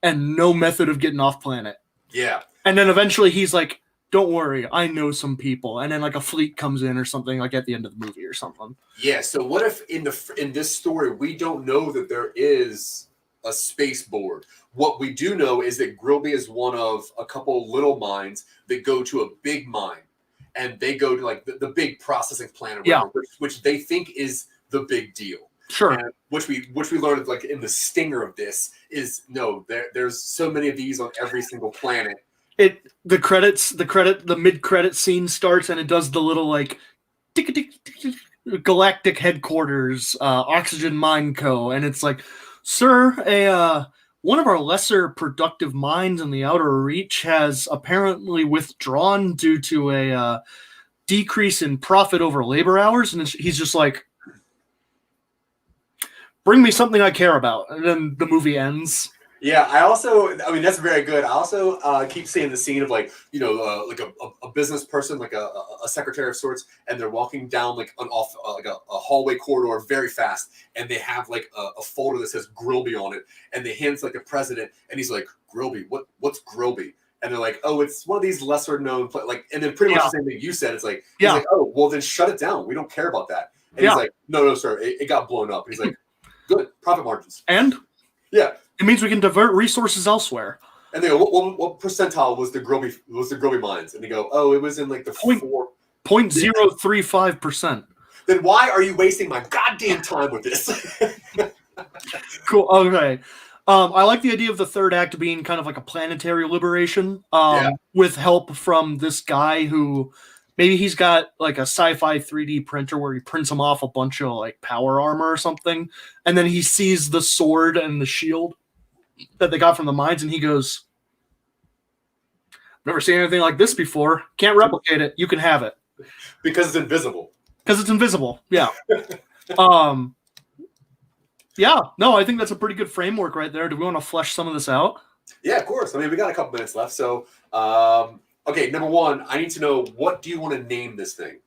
and no method of getting off planet. Yeah. And then eventually he's like, don't worry, I know some people. And then like a fleet comes in or something like at the end of the movie or something. Yeah. So what if in this story, we don't know that there is a space board? What we do know is that Grilby is one of a couple little mines that go to a big mine. And they go to like the big processing plant, or whatever, which they think is the big deal. Sure. And which we learned like in the stinger of this is no, there's so many of these on every single planet. The mid-credit scene starts and it does the little like galactic headquarters, Oxygen Mine Co. And it's like, sir, one of our lesser productive mines in the outer reach has apparently withdrawn due to a decrease in profit over labor hours. And he's just like, bring me something I care about. And then the movie ends. Yeah, I mean, that's very good. I also keep seeing the scene of like, like a business person, like a secretary of sorts, and they're walking down like a hallway corridor very fast, and they have like a folder that says Grilby on it, and they hand it to like the president, and he's like, Grilby, what's Grilby? And they're like, oh, it's one of these lesser known, and then pretty much the same thing you said. It's like, he's like, oh, well then shut it down. We don't care about that. And he's like, no, sir, it got blown up. And he's like, good, profit margins. And? Yeah. It means we can divert resources elsewhere. And they go, what percentile was the Grilby mines? And they go, oh, it was in like the 0.035%. Then why are you wasting my goddamn time with this? Cool. Okay. I like the idea of the third act being kind of like a planetary liberation with help from this guy who Maybe he's got like a sci-fi 3D printer where he prints them off a bunch of like power armor or something, and then he sees the sword and the shield that they got from the mines, and he goes, "Never seen anything like this before. Can't replicate it. You can have it Because it's invisible. because it's invisible." Yeah. Yeah. No, I think that's a pretty good framework right there. Do we want to flesh some of this out? Yeah, of course. I mean, we got a couple minutes left. So, okay, number one, I need to know, what do you want to name this thing?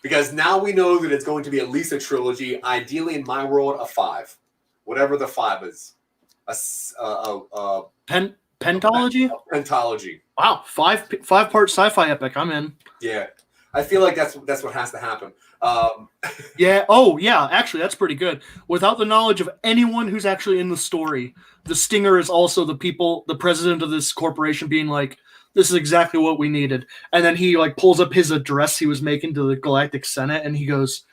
Because now we know that it's going to be at least a trilogy. Ideally, in my world, a 5. Whatever the 5 is. Pentology? A pentology. Wow, five-part sci-fi epic. I'm in. Yeah. I feel like that's what has to happen. Yeah. Oh, yeah. Actually, that's pretty good. Without the knowledge of anyone who's actually in the story, the stinger is also the president of this corporation being like, "This is exactly what we needed." And then he like pulls up his address he was making to the Galactic Senate, and he goes,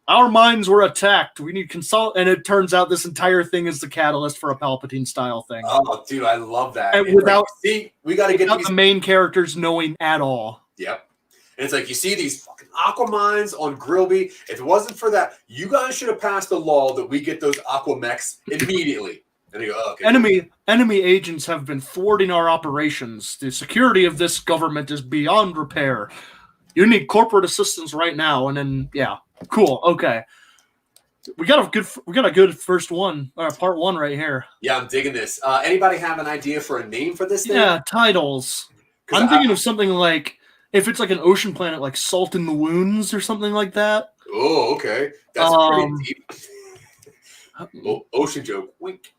"Our minds were attacked. We need consult." And it turns out this entire thing is the catalyst for a Palpatine style thing. Oh, dude, I love that. And without we got to get the main characters knowing at all. Yep. And it's like, you see these fucking aqua mines on Grilby. If it wasn't for that, you guys should have passed a law that we get those aqua mechs immediately. And they go, oh, okay. Enemy agents have been thwarting our operations. The security of this government is beyond repair. You need corporate assistance right now. And then, yeah, cool. Okay. We got a good first one, or part 1 right here. Yeah, I'm digging this. Anybody have an idea for a name for this thing? Yeah, titles. I'm thinking of something like, if it's like an ocean planet, like Salt in the Wounds or something like that. Oh, okay. That's pretty deep. Ocean joke. Wink.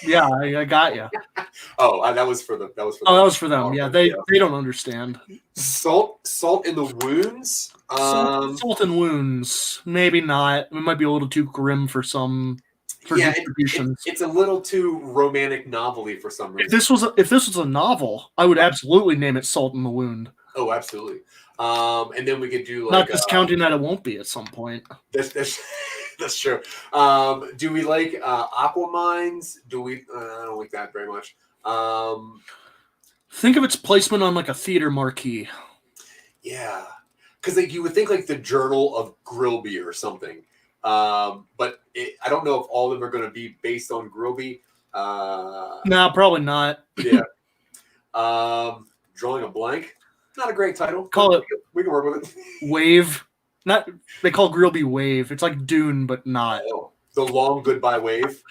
Yeah, I got you. That was for them. That was for them. Yeah, they don't understand. Salt in the Wounds. Salt and Wounds. Maybe not. It might be a little too grim for some. It's a little too romantic novel-y for some reason. If this was a novel, I would absolutely name it Salt in the Wound. Oh, absolutely. And then we could do like, not discounting that it won't be at some point. That's true. Do we like aqua mines? I don't like that very much. Think of its placement on like a theater marquee. Yeah, because like you would think like the Journal of Grilby or something. But I don't know if all of them are going to be based on Grilby. No, probably not. Yeah. Drawing a blank. Not a great title. We can work with it. Wave. They call Grilby Wave. It's like Dune, but not. Oh, the Long Goodbye Wave.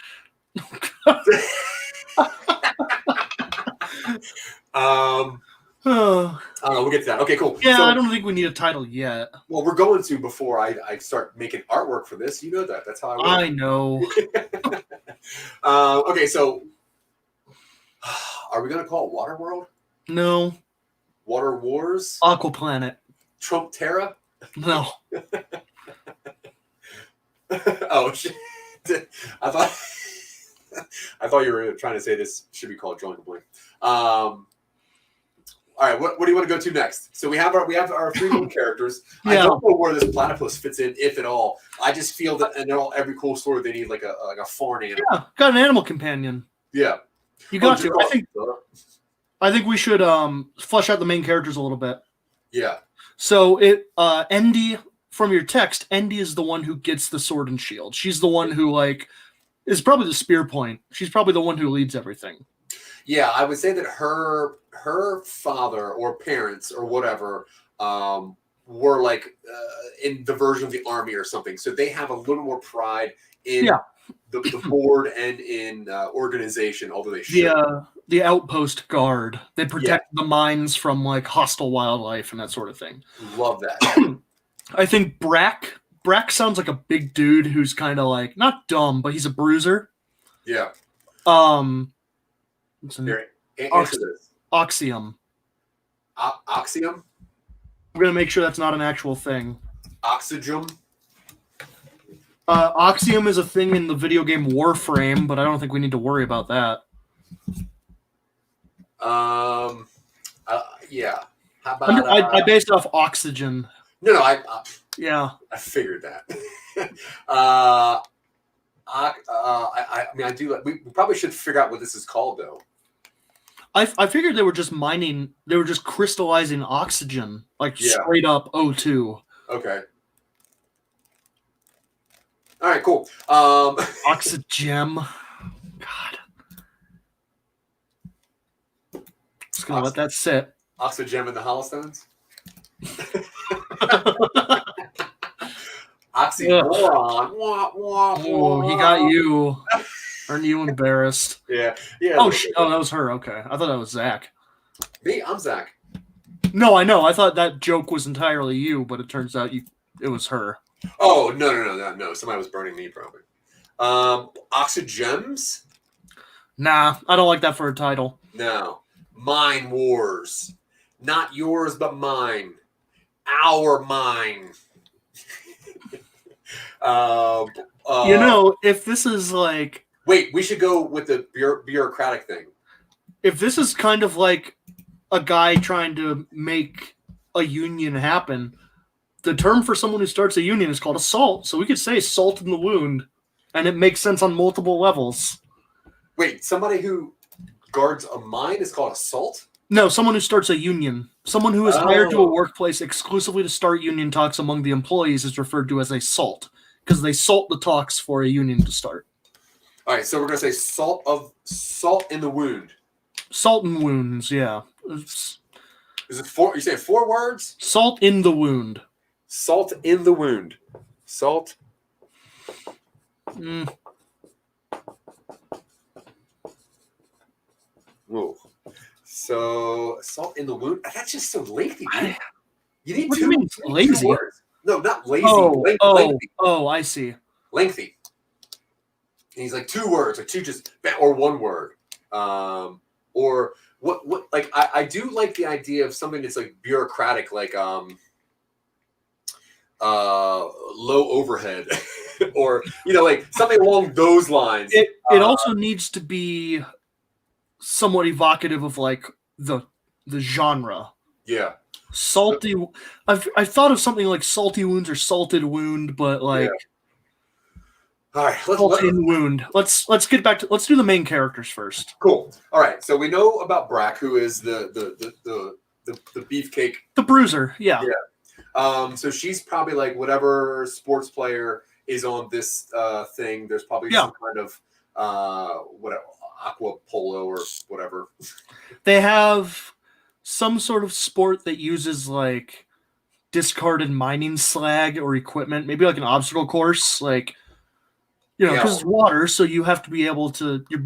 I don't know. We'll get to that. Okay, cool. Yeah, I don't think we need a title yet. Well, we're going to before I start making artwork for this. You know that. That's how I work. I know. Okay, so are we going to call it Waterworld? No. Water Wars? Aquaplanet. Trump Terra? No. Oh, shit. I thought you were trying to say this should be called Drawing a Blank. All right, what do you want to go to next? So we have our 3 main characters. Yeah. I don't know where this platypus fits in, if at all. I just feel that in every cool story they need like a foreign animal. Yeah, got an animal companion. Yeah, you got to. I think we should flesh out the main characters a little bit. Yeah. So Endy, from your text, Endy is the one who gets the sword and shield. She's the one who is probably the spear point. She's probably the one who leads everything. Yeah, I would say that her father or parents or whatever were like in the version of the army or something. So they have a little more pride in the board and in organization, although they should. The outpost guard. They protect the mines from like hostile wildlife and that sort of thing. Love that. I think Brack sounds like a big dude who's kind of like not dumb, but he's a bruiser. Yeah. Oxium. Oxium? We're gonna make sure that's not an actual thing. Oxygen? Oxium is a thing in the video game Warframe, but I don't think we need to worry about that. Yeah. How about I based it off oxygen. No, I figured that. I mean, I do. We probably should figure out what this is called, though. I figured they were just mining. They were just crystallizing oxygen, like straight up O2. Okay. All right, cool. Oxygen. God. Just gonna let that sit. Oxygen and the Hollostones. Oxymoron. Wah, wah, wah. Oh, he got you. Aren't you embarrassed? Yeah. Oh, that was her. Okay, I thought that was Zach. Me, I'm Zach. No, I know. I thought that joke was entirely you, but it turns out it was her. Oh, no. Somebody was burning me, probably. Oxygems? Nah, I don't like that for a title. No. Mine Wars. Not yours, but mine. Our mine. If this is like... Wait, we should go with the bureaucratic thing. If this is kind of like a guy trying to make a union happen, the term for someone who starts a union is called assault. So we could say salt in the wound, and it makes sense on multiple levels. Wait, somebody who guards a mine is called assault? No, someone who starts a union. Someone who is hired to a workplace exclusively to start union talks among the employees is referred to as a salt, because they salt the talks for a union to start. All right, so we're going to say salt in the wound. Salt in wounds, yeah. Is it four? You say 4 words? Salt in the wound. Salt in the wound. Salt. Whoa. So salt in the wound. That's just so lengthy. Man. You need lazy? 2 words. No, not lazy. Lengthy. I see. Lengthy. And he's like 2 words, like 2 just or 1 word. Or what like I do like the idea of something that's like bureaucratic, like low overhead or like something along those lines. It also needs to be somewhat evocative of like the genre. Yeah. Salty. I thought of something like salty wounds or salted wound, but like all right, wound. Let's get back to let's do the main characters first. Cool. All right, so we know about Brack, who is the beefcake, the bruiser. Yeah. So she's probably like whatever sports player is on this thing. There's probably some kind of whatever aqua polo or whatever. They have some sort of sport that uses like discarded mining slag or equipment, maybe like an obstacle course, like. Because it's water, so you have to be able to. You're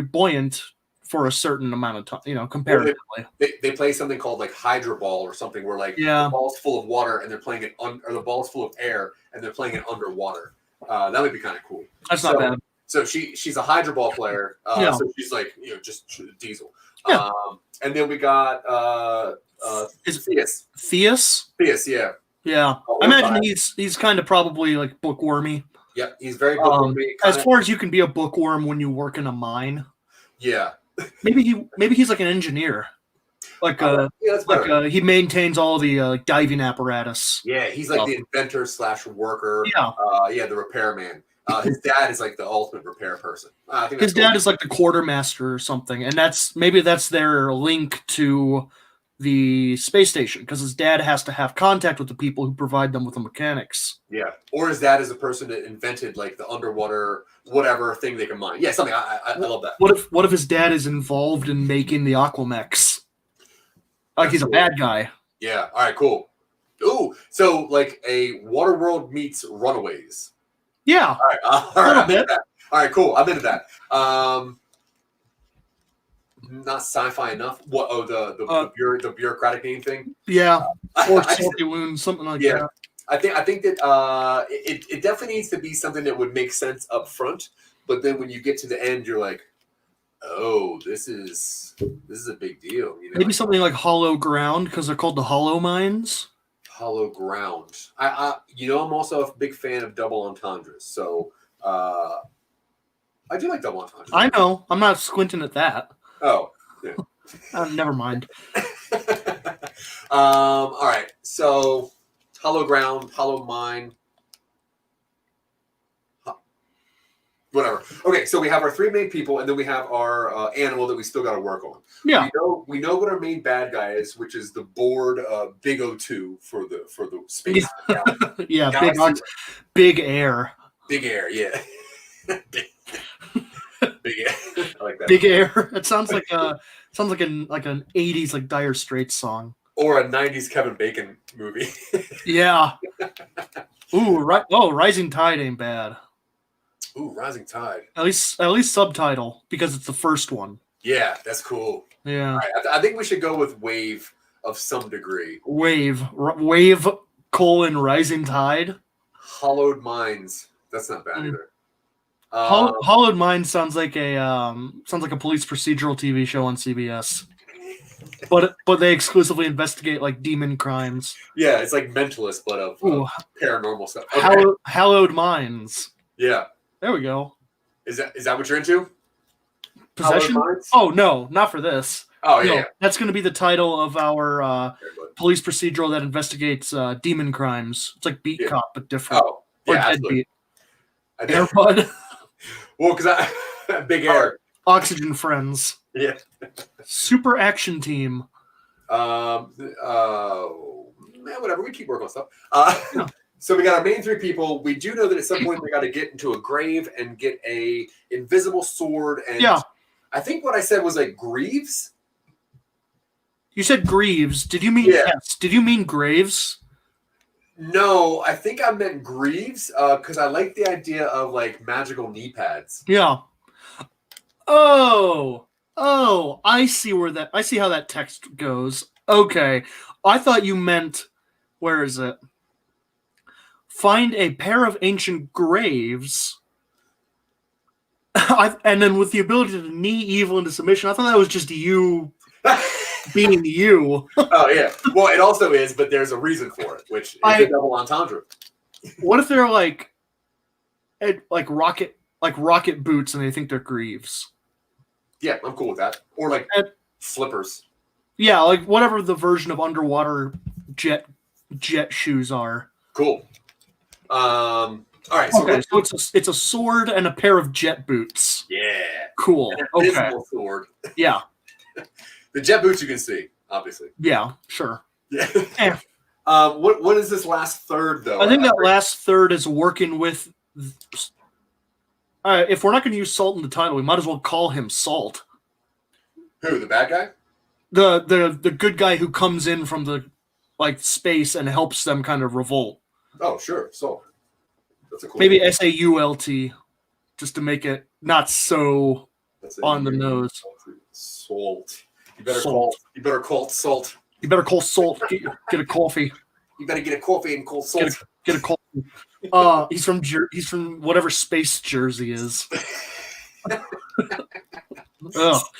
buoyant for a certain amount of time. Comparatively. They play something called like hydro ball or something, where like the ball's full of water and they're playing it or the ball's full of air and they're playing it underwater. That would be kind of cool. That's not bad. So she's a hydro ball player. So she's like just diesel. Yeah. And then we got Theus. Theus, yeah. Yeah. I imagine he's kind of probably like bookwormy. Yeah, he's very bookwormy. As far as you can be a bookworm when you work in a mine. Yeah. Maybe he's like an engineer. Like he maintains all the diving apparatus. Yeah, he's like the inventor / worker. Yeah. The repairman. His dad is like the ultimate repair person. I think his dad is like the quartermaster or something, and that's their link to the space station, because his dad has to have contact with the people who provide them with the mechanics. Yeah, or his dad is the person that invented like the underwater whatever thing they can mine. Yeah, something. I love that. What if his dad is involved in making the Aquamechs? Like he's a bad guy. Yeah. All right. Cool. Ooh. So like a Waterworld meets Runaways. Yeah. All right. I'm into that. All right. Cool. I'm into that. Not sci-fi enough. What? Oh, the bureaucratic name thing. Yeah. Or salty wounds, something like that. I think that it definitely needs to be something that would make sense up front, but then when you get to the end, you're like, oh, this is a big deal. Maybe something like Hollow Ground, because they're called the Hollow Mines. Hollow Ground. I'm also a big fan of double entendres, so I do like double entendres. I know. I'm not squinting at that. Oh, yeah. Never mind. All right. So, Hollow Ground, Hollow Mine. Whatever. Okay, so we have our 3 main people, and then we have our animal that we still got to work on. Yeah. We know what our main bad guy is, which is the board Big O2 for the space. Yeah, Galaxy. big air. Big air, yeah. Big air. I like that. Big air. It sounds like an 80s like Dire Straits song. Or a 90s Kevin Bacon movie. Yeah. Ooh, right. Oh, Rising Tide ain't bad. Ooh, Rising Tide. At least subtitle because it's the first one. Yeah, that's cool. Yeah. Right, I think we should go with Wave of some degree. Wave Rising Tide. Hollowed Minds. That's not bad either. Hollowed Minds sounds like a police procedural TV show on CBS. But they exclusively investigate like demon crimes. Yeah, it's like Mentalist, but of paranormal stuff. Okay. Hallowed Minds. Yeah. There we go. Is that what you're into? Possession? Oh no, not for this. Oh yeah, no, yeah. That's going to be the title of our police procedural that investigates demon crimes. It's like Beat Cop, but different. Oh, yeah, Deadbeat. Airbud. Well, because Big Air. Oxygen Friends. Yeah. Super Action Team. Whatever. We keep working on stuff. So we got our main 3 people. We do know that at some point they got to get into a grave and get a invisible sword. And I think what I said was like Greaves. You said Greaves. Did you mean yes? Did you mean Graves? No, I think I meant Greaves because I like the idea of like magical knee pads. Yeah. Oh, I see how that text goes. Okay. I thought you meant, where is it? Find a pair of ancient graves. And then with the ability to knee evil into submission, I thought that was just you being you. Oh, yeah. Well, it also is, but there's a reason for it, which is a double entendre. What if they're like rocket boots and they think they're greaves? Yeah, I'm cool with that. Or like flippers. Yeah, like whatever the version of underwater jet shoes are. Cool. All right. So, okay, so it's a sword and a pair of jet boots. Yeah. Cool. An okay. invisible sword. Yeah. The jet boots you can see, obviously. Yeah. Sure. Yeah. What is this last third though? I think that last third is working with. If we're not going to use Salt in the title, we might as well call him Salt. Who, the bad guy? The good guy who comes in from the space and helps them kind of revolt. Oh, sure. Salt. That's a cool maybe name. SAULT, just to make it not so on the nose. Salt. You better call Salt. You better call Salt. Get a coffee. You better get a coffee and call Salt. Get a coffee. He's from whatever space Jersey is. I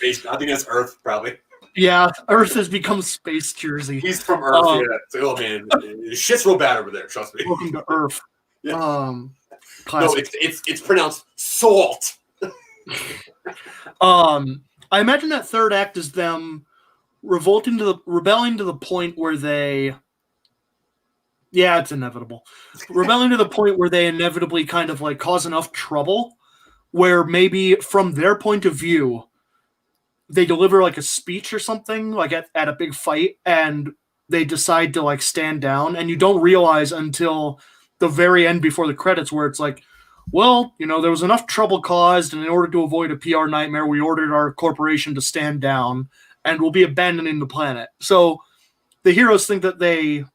think that's Earth, probably. Yeah, Earth has become space Jersey. He's from Earth. Yeah. So, man, shit's real bad over there. Trust me. Welcome to Earth. Yeah. No, it's pronounced Salt. I imagine that third act is them rebelling to the point where they. Yeah, it's inevitable. Rebelling to the point where they inevitably kind of cause enough trouble where maybe from their point of view, they deliver a speech or something at a big fight and they decide to stand down, and you don't realize until the very end before the credits where it's well, there was enough trouble caused, and in order to avoid a PR nightmare, we ordered our corporation to stand down and we'll be abandoning the planet. So the heroes think that they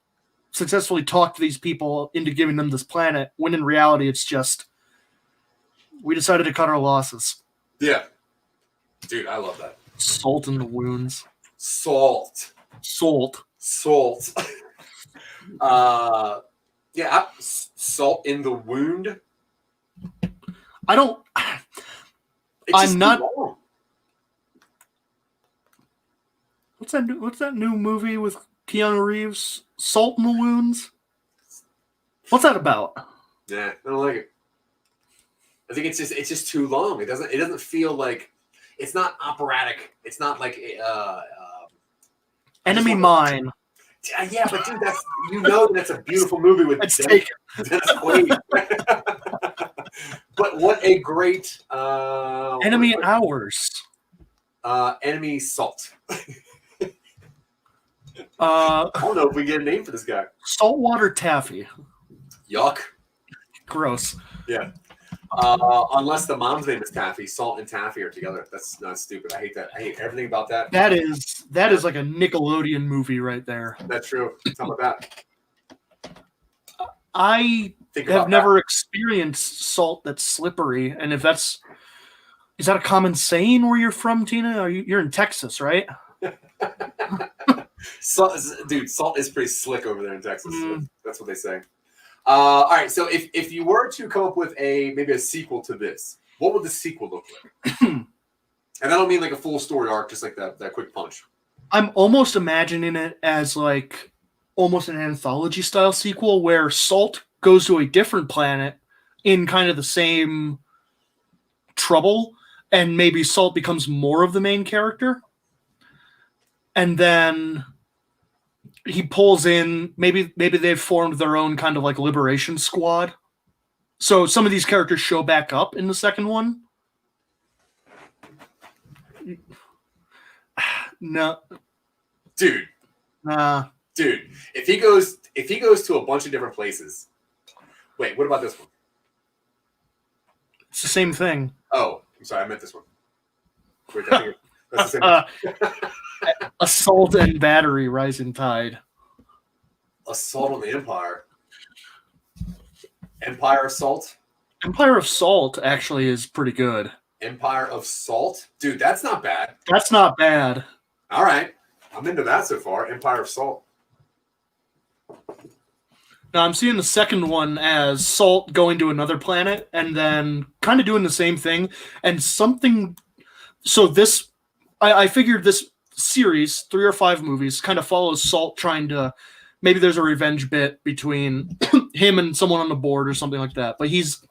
successfully talked these people into giving them this planet, when in reality it's just we decided to cut our losses. Yeah. Dude, I love that. Salt in the wounds. Salt. Yeah, salt in the wound. I'm not. Long. What's that new movie with Keanu Reeves? Salt in the Wounds? What's that about? Yeah, I don't like it. I think it's just too long. It doesn't feel like it's not operatic. It's not like Enemy Mine. Yeah, but dude, that's a beautiful movie with Dennis Quaid. But what a great Enemy hours. Enemy salt. I don't know if we get a name for this guy. Saltwater taffy. Yuck. Gross. Yeah. Unless the mom's name is Taffy, Salt and Taffy are together. That's not stupid. I hate that. I hate everything about that. That is like a Nickelodeon movie right there. That's true. Tell me about that. I have never experienced salt that's slippery, and is that a common saying where you're from, Tina? You're in Texas, right? Salt is pretty slick over there in Texas. That's what they say. All right, so if you were to come up with maybe a sequel to this, what would the sequel look like? And I don't mean like a full story arc, just like that quick punch. I'm almost imagining it as like almost an anthology style sequel where Salt goes to a different planet in kind of the same trouble, and maybe Salt becomes more of the main character. And then he pulls in, maybe they've formed their own kind of like liberation squad. So some of these characters show back up in the second one. No. Dude. Dude, if he goes to a bunch of different places. Wait, what about this one? It's the same thing. Oh, I'm sorry, I meant this one. Wait, that's the same one. Assault and Battery, Rising Tide. Assault on the Empire. Empire Assault? Empire of Salt actually is pretty good. Empire of Salt? Dude, that's not bad. That's not bad. All right. I'm into that so far. Empire of Salt. Now, I'm seeing the second one as Salt going to another planet and then kind of doing the same thing. And something... So this... I figured this series, 3 or 5 movies, kind of follows Salt trying to... Maybe there's a revenge bit between him and someone on the board or something like that. But he's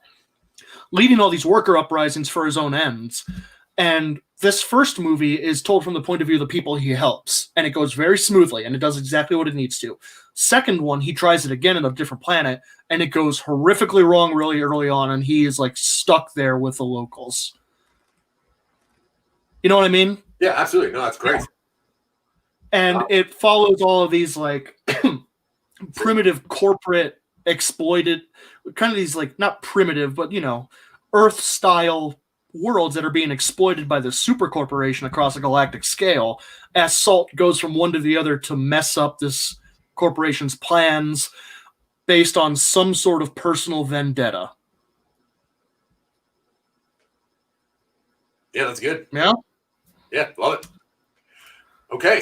leading all these worker uprisings for his own ends. And this first movie is told from the point of view of the people he helps. And it goes very smoothly, and it does exactly what it needs to. Second one, he tries it again on a different planet, and it goes horrifically wrong really early on, and he is like stuck there with the locals. You know what I mean? Yeah, absolutely. No, that's great. Yeah. And it follows all of these like primitive corporate exploited, kind of these like not primitive, but Earth style worlds that are being exploited by the super corporation across a galactic scale as Salt goes from one to the other to mess up this corporation's plans based on some sort of personal vendetta. Yeah, that's good. Yeah? Yeah, love it. Okay,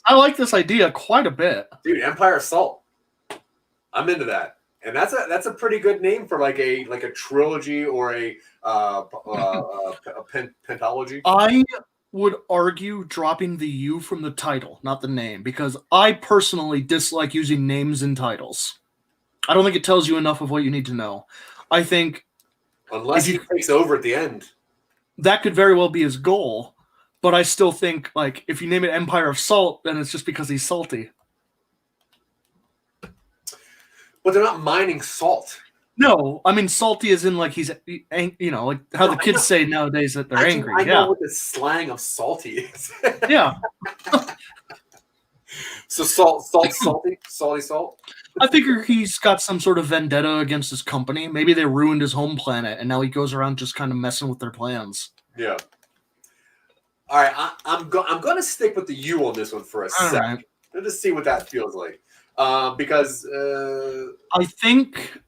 I like this idea quite a bit. Dude, Empire Salt. I'm into that. And that's a pretty good name for like a trilogy or a pentology. I would argue dropping the U from the title, not the name, because I personally dislike using names in titles. I don't think it tells you enough of what you need to know. I think unless he takes over at the end, that could very well be his goal. But I still think like if you name it Empire of Salt, then it's just because he's salty. But they're not mining salt. No, I mean salty is in like like how the kids say nowadays that they're angry. I know what the slang of salty is. Yeah. So salty salt. I figure he's got some sort of vendetta against his company. Maybe they ruined his home planet, and now he goes around just kind of messing with their plans. Yeah. All right, I'm going to stick with the U on this one for a second. Right. Let's just see what that feels like. Because I think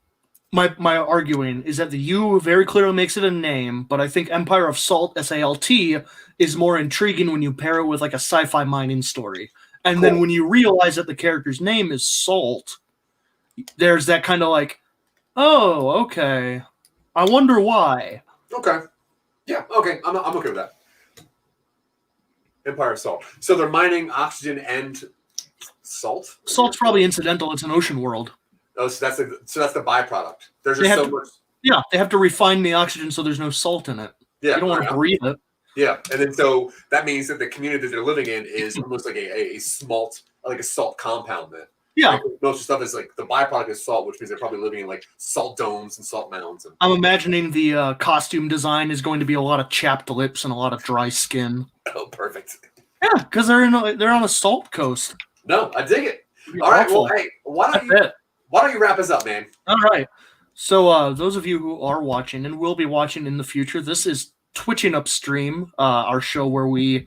my arguing is that the U very clearly makes it a name, but I think Empire of Salt, S-A-L-T, is more intriguing when you pair it with like a sci-fi mining story. And then when you realize that the character's name is Salt, there's that kind of like, oh, okay. I wonder why. Okay. Yeah, okay. I'm okay with that. Empire of Salt. So they're mining oxygen and salt? Salt's probably incidental. It's an ocean world. Oh, so that's the byproduct. There's just so much. Yeah, they have to refine the oxygen so there's no salt in it. Yeah, you don't want to breathe it. Yeah, and then so that means that the community that they're living in is almost like a smalt, like a salt compound. Then Yeah. Like, most stuff is like the byproduct is salt, which means they're probably living in like salt domes and salt mounds. I'm imagining the costume design is going to be a lot of chapped lips and a lot of dry skin. Oh, perfect. Yeah, because they're on a salt coast. No, I dig it. All right, well, hey, why don't you wrap us up, man? All right. So those of you who are watching and will be watching in the future, this is Twitching UpStream, our show where we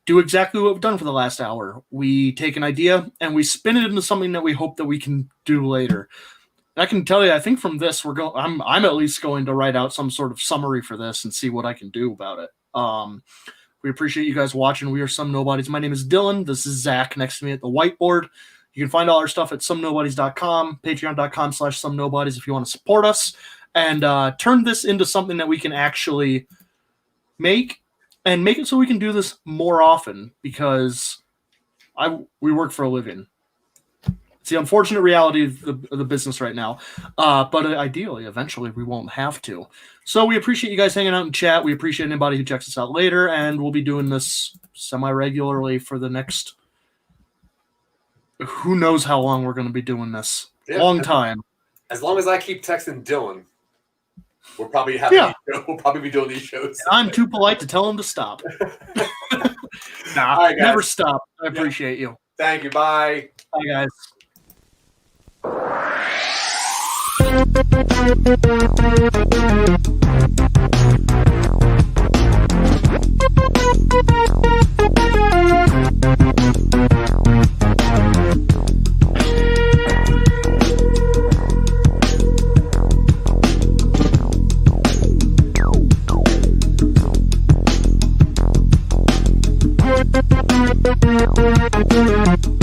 do exactly what we've done for the last hour. We take an idea and we spin it into something that we hope that we can do later. And I can tell you, I think from this, I'm at least going to write out some sort of summary for this and see what I can do about it. We appreciate you guys watching. We are Some Nobodies. My name is Dylan. This is Zach next to me at the whiteboard. You can find all our stuff at somenobodies.com, patreon.com/somenobodies if you want to support us and turn this into something that we can actually make it so we can do this more often because we work for a living. It's the unfortunate reality of the business right now. But ideally, eventually, we won't have to. So we appreciate you guys hanging out in chat. We appreciate anybody who checks us out later. And we'll be doing this semi-regularly for the next... Who knows how long we're going to be doing this. Yeah, long time. As long as I keep texting Dylan, we'll probably be doing these shows. And I'm too polite to tell him to stop. Nah, right, never stop. I appreciate you. Thank you. Bye. Bye, guys. Thank you.